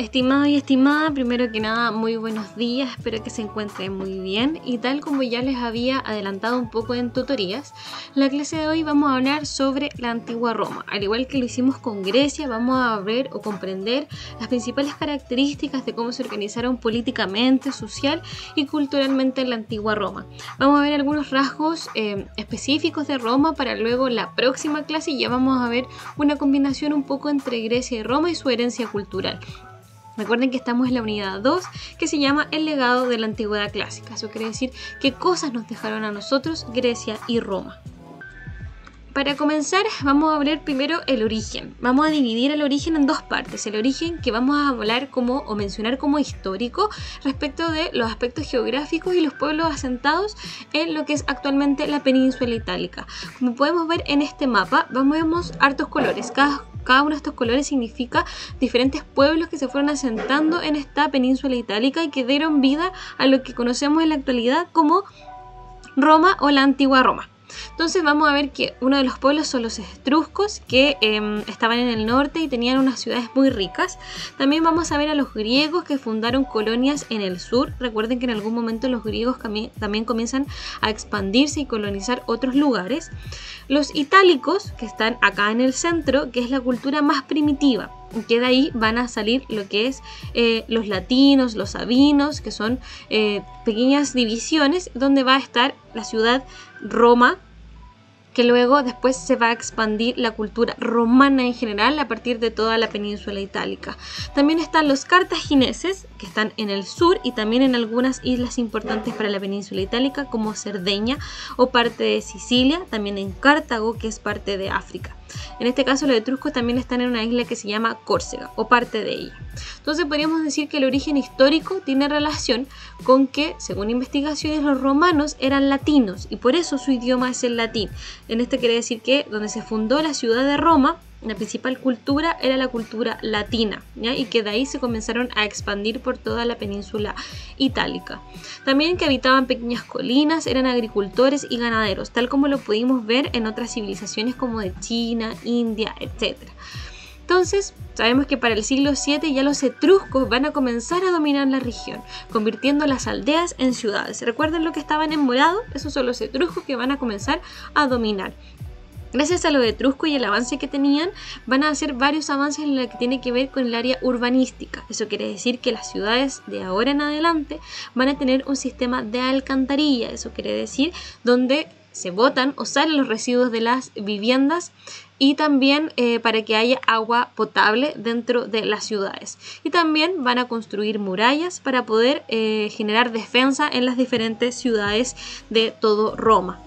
Estimado y estimada, primero que nada, muy buenos días, espero que se encuentren muy bien y tal como ya les había adelantado un poco en tutorías, la clase de hoy vamos a hablar sobre la antigua Roma. Al igual que lo hicimos con Grecia, vamos a ver o comprender las principales características de cómo se organizaron políticamente, social y culturalmente en la antigua Roma. Vamos a ver algunos rasgos específicos de Roma para luego la próxima clase ya vamos a ver una combinación un poco entre Grecia y Roma y su herencia cultural. Recuerden que estamos en la unidad 2 que se llama El legado de la antigüedad clásica. Eso quiere decir qué cosas nos dejaron a nosotros Grecia y Roma. Para comenzar vamos a ver primero el origen. Vamos a dividir el origen en dos partes. El origen que vamos a hablar o mencionar como histórico respecto de los aspectos geográficos y los pueblos asentados en lo que es actualmente la península itálica. Como podemos ver en este mapa, vemos hartos colores. Cada uno de estos colores significa diferentes pueblos que se fueron asentando en esta península itálica y que dieron vida a lo que conocemos en la actualidad como Roma o la antigua Roma. Entonces vamos a ver que uno de los pueblos son los etruscos que estaban en el norte y tenían unas ciudades muy ricas. También vamos a ver a los griegos que fundaron colonias en el sur. Recuerden que en algún momento los griegos también comienzan a expandirse y colonizar otros lugares. Los itálicos que están acá en el centro, que es la cultura más primitiva. Que de ahí van a salir lo que es los latinos, los sabinos, que son pequeñas divisiones donde va a estar la ciudad Roma, que luego después se va a expandir la cultura romana en general a partir de toda la península itálica. También están los cartagineses, que están en el sur y también en algunas islas importantes para la península itálica como Cerdeña o parte de Sicilia, también en Cartago, que es parte de África. En este caso los etruscos también están en una isla que se llama Córcega o parte de ella. Entonces podríamos decir que el origen histórico tiene relación con que, según investigaciones, los romanos eran latinos y por eso su idioma es el latín. En esto quiere decir que donde se fundó la ciudad de Roma, la principal cultura era la cultura latina, ¿ya? Y que de ahí se comenzaron a expandir por toda la península itálica. También que habitaban pequeñas colinas, eran agricultores y ganaderos, tal como lo pudimos ver en otras civilizaciones como de China, India, etc. Entonces, sabemos que para el siglo VII ya los etruscos van a comenzar a dominar la región, convirtiendo las aldeas en ciudades. ¿Recuerden lo que estaban en morado? Esos son los etruscos que van a comenzar a dominar. Gracias a los etruscos y el avance que tenían, van a hacer varios avances en lo que tiene que ver con el área urbanística. Eso quiere decir que las ciudades de ahora en adelante van a tener un sistema de alcantarilla. Eso quiere decir donde se botan o salen los residuos de las viviendas y también para que haya agua potable dentro de las ciudades. Y también van a construir murallas para poder generar defensa en las diferentes ciudades de todo Roma.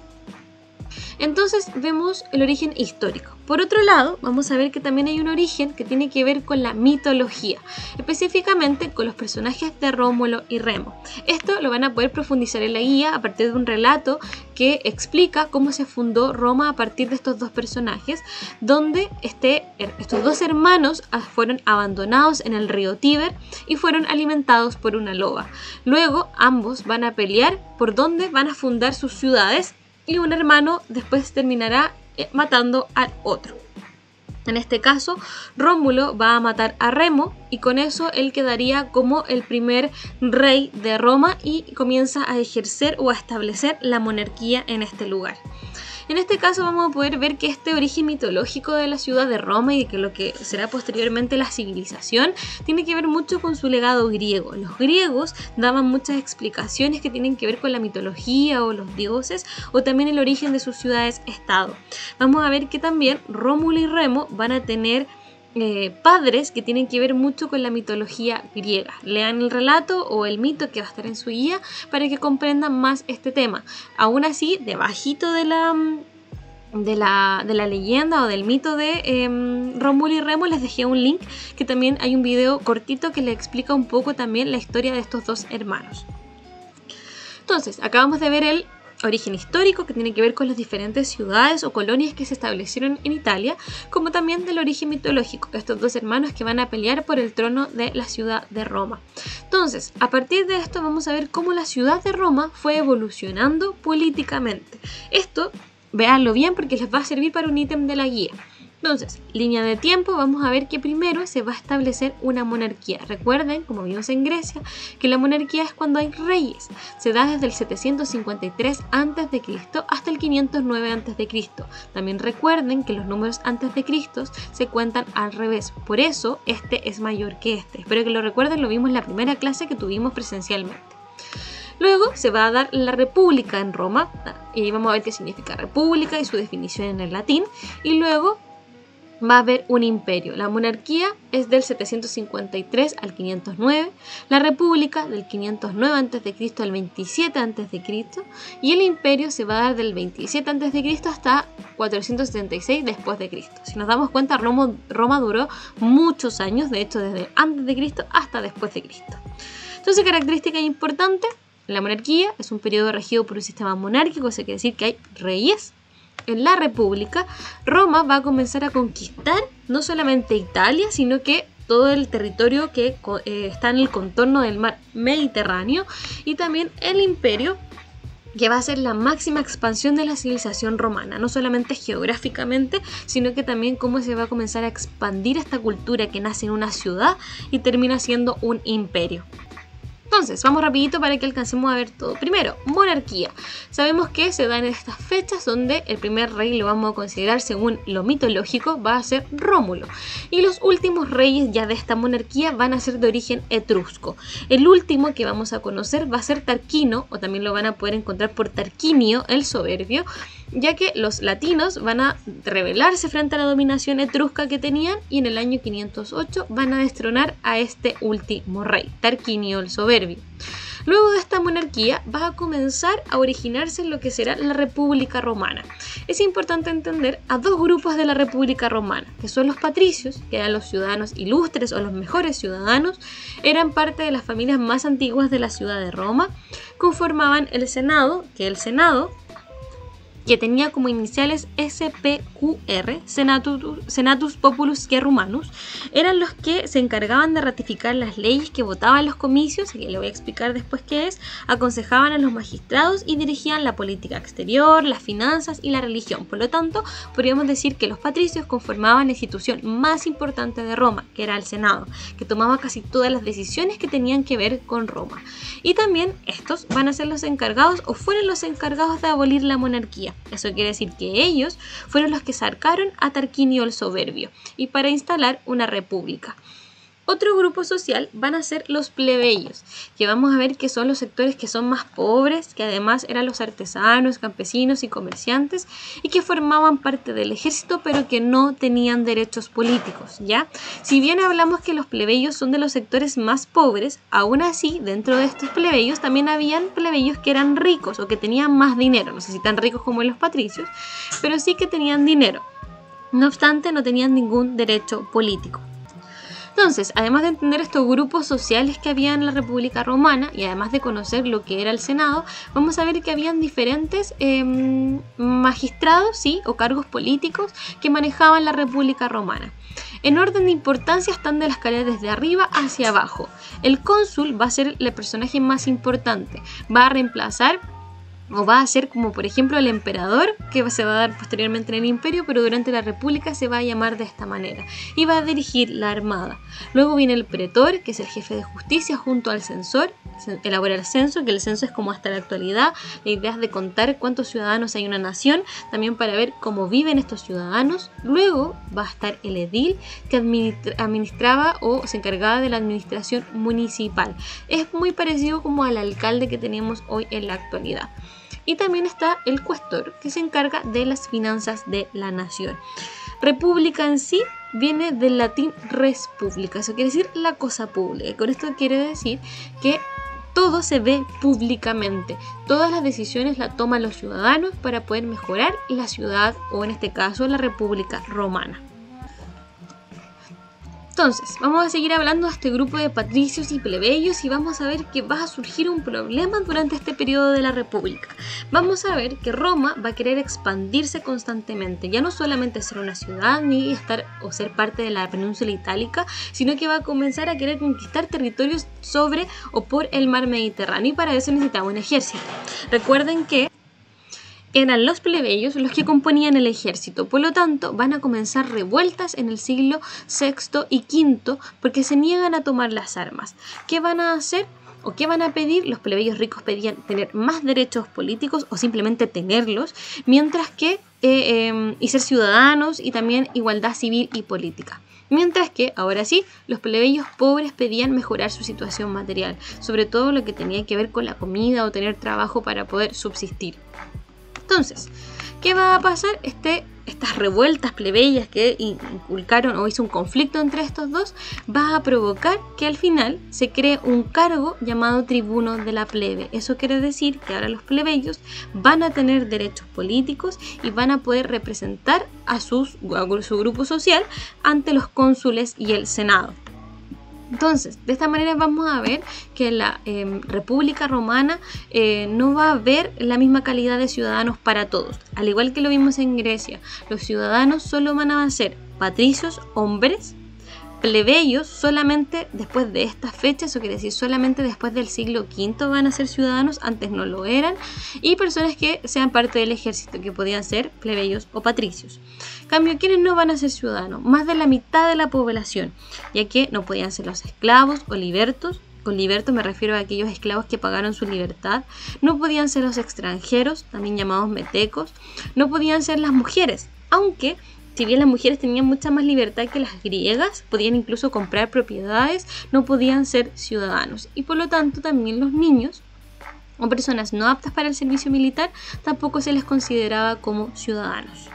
Entonces vemos el origen histórico. Por otro lado, vamos a ver que también hay un origen que tiene que ver con la mitología, específicamente con los personajes de Rómulo y Remo. Esto lo van a poder profundizar en la guía a partir de un relato que explica cómo se fundó Roma a partir de estos dos personajes, donde estos dos hermanos fueron abandonados en el río Tíber y fueron alimentados por una loba. Luego ambos van a pelear por dónde van a fundar sus ciudades y un hermano después terminará matando al otro. En este caso, Rómulo va a matar a Remo y con eso él quedaría como el primer rey de Roma y comienza a ejercer o a establecer la monarquía en este lugar. En este caso vamos a poder ver que este origen mitológico de la ciudad de Roma y de que lo que será posteriormente la civilización tiene que ver mucho con su legado griego. Los griegos daban muchas explicaciones que tienen que ver con la mitología o los dioses o también el origen de sus ciudades-estado. Vamos a ver que también Rómulo y Remo van a tener padres que tienen que ver mucho con la mitología griega. Lean el relato o el mito que va a estar en su guía para que comprendan más este tema. Aún así, debajito de la leyenda o del mito de Rómulo y Remo les dejé un link que también hay un video cortito que le explica un poco también la historia de estos dos hermanos. Entonces, acabamos de ver el origen histórico que tiene que ver con las diferentes ciudades o colonias que se establecieron en Italia, como también del origen mitológico, estos dos hermanos que van a pelear por el trono de la ciudad de Roma. Entonces, a partir de esto vamos a ver cómo la ciudad de Roma fue evolucionando políticamente. Esto, véanlo bien porque les va a servir para un ítem de la guía. Entonces, línea de tiempo, vamos a ver que primero se va a establecer una monarquía. Recuerden, como vimos en Grecia, que la monarquía es cuando hay reyes. Se da desde el 753 a.C. hasta el 509 a.C. También recuerden que los números antes de Cristo se cuentan al revés. Por eso, este es mayor que este. Espero que lo recuerden, lo vimos en la primera clase que tuvimos presencialmente. Luego se va a dar la república en Roma, y vamos a ver qué significa república y su definición en el latín, y luego va a haber un imperio. La monarquía es del 753 al 509, la república del 509 a.C. al 27 a.C. y el imperio se va a dar del 27 a.C. hasta 476 después de Cristo. Si nos damos cuenta, Roma duró muchos años, de hecho desde antes de Cristo hasta después de Cristo. Entonces, característica importante, la monarquía es un periodo regido por un sistema monárquico, eso quiere decir que hay reyes. En la república, Roma va a comenzar a conquistar no solamente Italia, sino que todo el territorio que está en el contorno del mar Mediterráneo, y también el imperio, que va a ser la máxima expansión de la civilización romana, no solamente geográficamente, sino que también cómo se va a comenzar a expandir esta cultura que nace en una ciudad y termina siendo un imperio. Entonces, vamos rapidito para que alcancemos a ver todo. Primero, monarquía. Sabemos que se dan en estas fechas donde el primer rey lo vamos a considerar, según lo mitológico, va a ser Rómulo. Y los últimos reyes ya de esta monarquía van a ser de origen etrusco. El último que vamos a conocer va a ser Tarquino, o también lo van a poder encontrar por Tarquinio el Soberbio, ya que los latinos van a rebelarse frente a la dominación etrusca que tenían, y en el año 508 van a destronar a este último rey, Tarquinio el Soberbio. Luego de esta monarquía va a comenzar a originarse lo que será la República Romana. Es importante entender a dos grupos de la República Romana, que son los patricios, que eran los ciudadanos ilustres o los mejores ciudadanos, eran parte de las familias más antiguas de la ciudad de Roma, conformaban el Senado, que tenía como iniciales SPQR, Senatus Populus Romanus, eran los que se encargaban de ratificar las leyes que votaban los comicios, que le voy a explicar después qué es, aconsejaban a los magistrados y dirigían la política exterior, las finanzas y la religión. Por lo tanto, podríamos decir que los patricios conformaban la institución más importante de Roma, que era el Senado, que tomaba casi todas las decisiones que tenían que ver con Roma. Y también estos van a ser los encargados, o fueron los encargados, de abolir la monarquía. Eso quiere decir que ellos fueron los que sacaron a Tarquinio el Soberbio y para instalar una república. Otro grupo social van a ser los plebeyos, que vamos a ver que son los sectores que son más pobres, que además eran los artesanos, campesinos y comerciantes, y que formaban parte del ejército pero que no tenían derechos políticos, ¿ya? Si bien hablamos que los plebeyos son de los sectores más pobres, aún así dentro de estos plebeyos también habían plebeyos que eran ricos o que tenían más dinero, no sé si tan ricos como los patricios, pero sí que tenían dinero. No obstante, no tenían ningún derecho político. Entonces, además de entender estos grupos sociales que había en la República Romana y además de conocer lo que era el Senado, vamos a ver que habían diferentes magistrados, ¿sí?, o cargos políticos que manejaban la República Romana. En orden de importancia están de la escalera desde arriba hacia abajo. El cónsul va a ser el personaje más importante, va a reemplazar o va a ser como por ejemplo el emperador, que se va a dar posteriormente en el imperio, pero durante la república se va a llamar de esta manera y va a dirigir la armada. Luego viene el pretor, que es el jefe de justicia, junto al censor, elabora el censo, que el censo es como hasta la actualidad, la idea es de contar cuántos ciudadanos hay en una nación, también para ver cómo viven estos ciudadanos. Luego va a estar el edil, que administraba o se encargaba de la administración municipal. Es muy parecido como al alcalde que tenemos hoy en la actualidad. Y también está el cuestor, que se encarga de las finanzas de la nación. República en sí viene del latín res publica, eso quiere decir la cosa pública. Y con esto quiere decir que todo se ve públicamente. Todas las decisiones las toman los ciudadanos para poder mejorar la ciudad, o en este caso la República Romana. Entonces, vamos a seguir hablando de este grupo de patricios y plebeyos y vamos a ver que va a surgir un problema durante este periodo de la República. Vamos a ver que Roma va a querer expandirse constantemente, ya no solamente ser una ciudad ni estar o ser parte de la península itálica, sino que va a comenzar a querer conquistar territorios sobre o por el mar Mediterráneo, y para eso necesitaba un ejército. Recuerden que eran los plebeyos los que componían el ejército. Por lo tanto, van a comenzar revueltas en el siglo VI y V porque se niegan a tomar las armas. ¿Qué van a hacer? ¿O qué van a pedir? Los plebeyos ricos pedían tener más derechos políticos o simplemente tenerlos, mientras que y ser ciudadanos y también igualdad civil y política. Mientras que, ahora sí, los plebeyos pobres pedían mejorar su situación material, sobre todo lo que tenía que ver con la comida o tener trabajo para poder subsistir. Entonces, ¿qué va a pasar? Estas revueltas plebeyas que inculcaron o hizo un conflicto entre estos dos va a provocar que al final se cree un cargo llamado tribuno de la plebe. Eso quiere decir que ahora los plebeyos van a tener derechos políticos y van a poder representar a su grupo social ante los cónsules y el senado. Entonces, de esta manera vamos a ver que la República Romana no va a haber la misma calidad de ciudadanos para todos. Al igual que lo vimos en Grecia, los ciudadanos solo van a ser patricios, hombres, plebeyos solamente después de estas fechas, eso quiere decir solamente después del siglo V van a ser ciudadanos, antes no lo eran, y personas que sean parte del ejército, que podían ser plebeyos o patricios. En cambio, ¿quiénes no van a ser ciudadanos? Más de la mitad de la población, ya que no podían ser los esclavos o libertos. Con libertos me refiero a aquellos esclavos que pagaron su libertad. No podían ser los extranjeros, también llamados metecos. No podían ser las mujeres, aunque si bien las mujeres tenían mucha más libertad que las griegas, podían incluso comprar propiedades, no podían ser ciudadanos. Y por lo tanto también los niños o personas no aptas para el servicio militar tampoco se les consideraba como ciudadanos.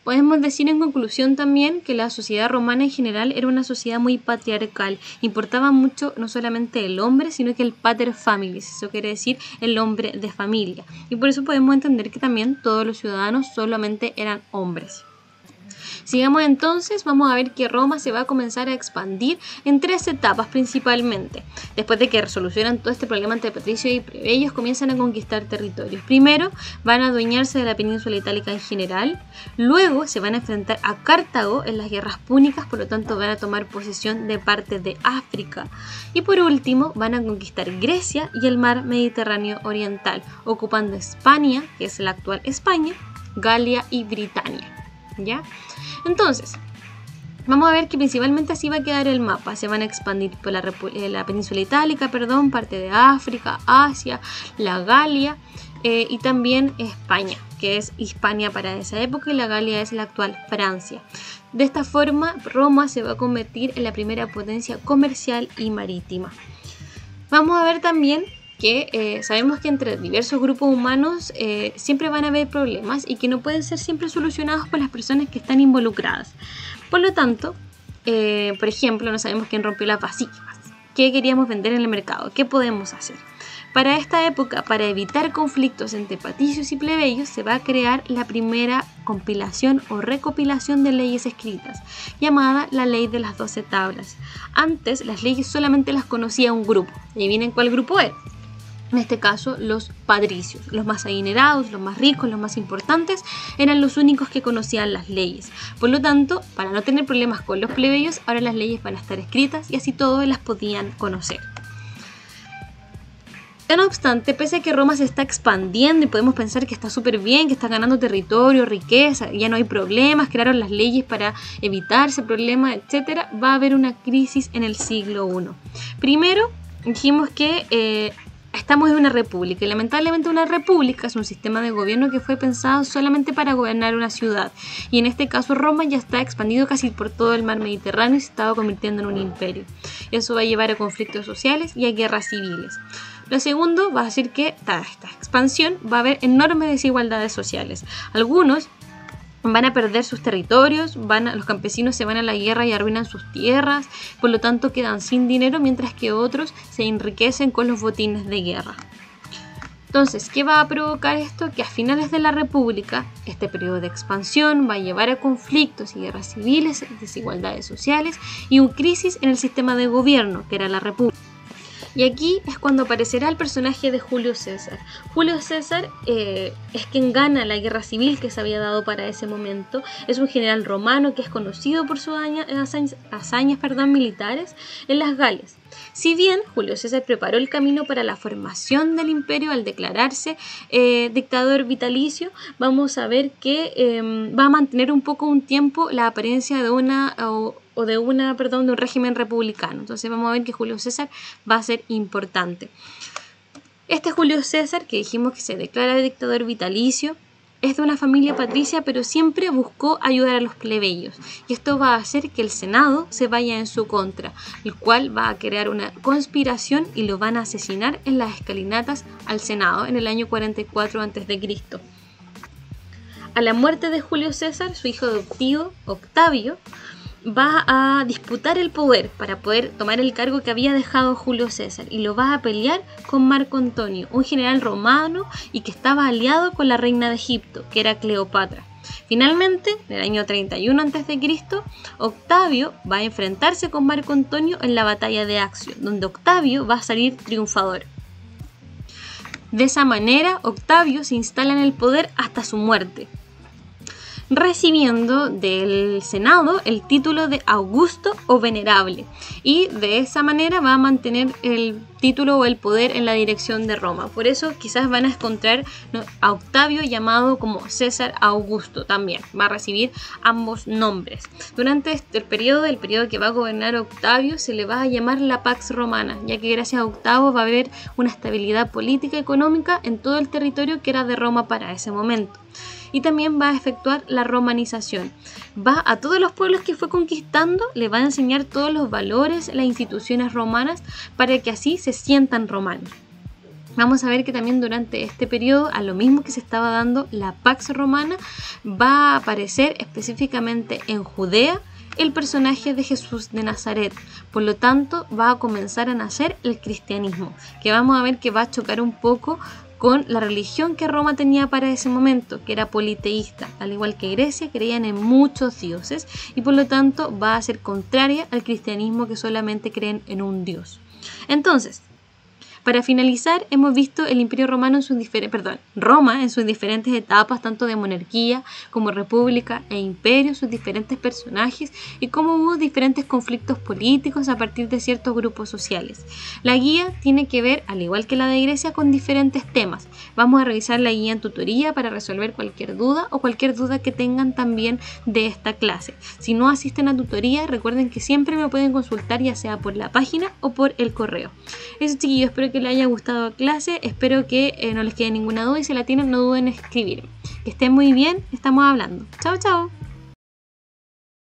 Podemos decir en conclusión también que la sociedad romana en general era una sociedad muy patriarcal. Importaba mucho no solamente el hombre, sino que el pater familias, eso quiere decir el hombre de familia. Y por eso podemos entender que también todos los ciudadanos solamente eran hombres. Sigamos entonces, vamos a ver que Roma se va a comenzar a expandir en 3 etapas principalmente. Después de que resolucionan todo este problema entre patricios y plebeyos, comienzan a conquistar territorios. Primero van a adueñarse de la península itálica en general, luego se van a enfrentar a Cartago en las guerras púnicas, por lo tanto van a tomar posesión de parte de África, y por último van a conquistar Grecia y el mar Mediterráneo oriental, ocupando España, que es la actual España, Galia y Britania. ¿Ya? Entonces, vamos a ver que principalmente así va a quedar el mapa. Se van a expandir por la península itálica, parte de África, Asia, la Galia y también España, que es Hispania para esa época, y la Galia es la actual Francia. De esta forma, Roma se va a convertir en la primera potencia comercial y marítima. Vamos a ver también que sabemos que entre diversos grupos humanos siempre van a haber problemas y que no pueden ser siempre solucionados por las personas que están involucradas. Por lo tanto, por ejemplo, no sabemos quién rompió las vasijas, qué queríamos vender en el mercado, qué podemos hacer. Para esta época, para evitar conflictos entre patricios y plebeyos, se va a crear la primera compilación o recopilación de leyes escritas, llamada la Ley de las 12 Tablas. Antes, las leyes solamente las conocía un grupo. ¿Y vienen cuál grupo era? En este caso, los patricios, los más adinerados, los más ricos, los más importantes, eran los únicos que conocían las leyes. Por lo tanto, para no tener problemas con los plebeyos, ahora las leyes van a estar escritas y así todos las podían conocer. No obstante, pese a que Roma se está expandiendo y podemos pensar que está súper bien, que está ganando territorio, riqueza, ya no hay problemas, crearon las leyes para evitarse problemas, etc., va a haber una crisis en el siglo I. Primero, dijimos que estamos en una república y lamentablemente una república es un sistema de gobierno que fue pensado solamente para gobernar una ciudad, y en este caso Roma ya está expandido casi por todo el mar Mediterráneo y se estaba convirtiendo en un imperio. Eso va a llevar a conflictos sociales y a guerras civiles. Lo segundo va a decir que esta expansión va a haber enormes desigualdades sociales. Algunos van a perder sus territorios, los campesinos se van a la guerra y arruinan sus tierras, por lo tanto quedan sin dinero, mientras que otros se enriquecen con los botines de guerra. Entonces, ¿qué va a provocar esto? Que a finales de la República, este periodo de expansión va a llevar a conflictos y guerras civiles, desigualdades sociales y una crisis en el sistema de gobierno, que era la República. Y aquí es cuando aparecerá el personaje de Julio César. Julio César es quien gana la guerra civil que se había dado para ese momento. Es un general romano que es conocido por sus hazañas militares en las Galias. Si bien Julio César preparó el camino para la formación del imperio al declararse dictador vitalicio, vamos a ver que va a mantener un tiempo la apariencia de de un régimen republicano. Entonces vamos a ver que Julio César va a ser importante. Este Julio César, que dijimos que se declara dictador vitalicio, es de una familia patricia, pero siempre buscó ayudar a los plebeyos. Y esto va a hacer que el Senado se vaya en su contra, el cual va a crear una conspiración y lo van a asesinar en las escalinatas al Senado en el año 44 a.C. A la muerte de Julio César, su hijo adoptivo, Octavio, va a disputar el poder para poder tomar el cargo que había dejado Julio César y lo va a pelear con Marco Antonio, un general romano y que estaba aliado con la reina de Egipto, que era Cleopatra. Finalmente, en el año 31 a.C., Octavio va a enfrentarse con Marco Antonio en la batalla de Accio, donde Octavio va a salir triunfador. De esa manera, Octavio se instala en el poder hasta su muerte, recibiendo del Senado el título de Augusto o Venerable, y de esa manera va a mantener el título o el poder en la dirección de Roma. Por eso quizás van a encontrar a Octavio llamado como César Augusto también, va a recibir ambos nombres. Durante el periodo que va a gobernar Octavio se le va a llamar la Pax Romana, ya que gracias a Octavio va a haber una estabilidad política y económica en todo el territorio que era de Roma para ese momento. Y también va a efectuar la romanización. Va a todos los pueblos que fue conquistando, le va a enseñar todos los valores, las instituciones romanas, para que así se sientan romanos. Vamos a ver que también durante este periodo, a lo mismo que se estaba dando la Pax Romana, va a aparecer específicamente en Judea el personaje de Jesús de Nazaret. Por lo tanto, va a comenzar a nacer el cristianismo, que vamos a ver que va a chocar un poco con la religión que Roma tenía para ese momento, que era politeísta. Al igual que Grecia, creían en muchos dioses y por lo tanto va a ser contraria al cristianismo, que solamente creen en un dios. Entonces, para finalizar, hemos visto el Imperio Romano Roma en sus diferentes etapas, tanto de monarquía como república e imperio, sus diferentes personajes y cómo hubo diferentes conflictos políticos a partir de ciertos grupos sociales. La guía tiene que ver, al igual que la de Grecia, con diferentes temas. Vamos a revisar la guía en tutoría para resolver cualquier duda o cualquier duda que tengan también de esta clase. Si no asisten a tutoría, recuerden que siempre me pueden consultar, ya sea por la página o por el correo. Eso, chiquillos, espero que les haya gustado la clase, espero que no les quede ninguna duda y si la tienen no duden en escribirme. Que estén muy bien, estamos hablando. Chao, chao.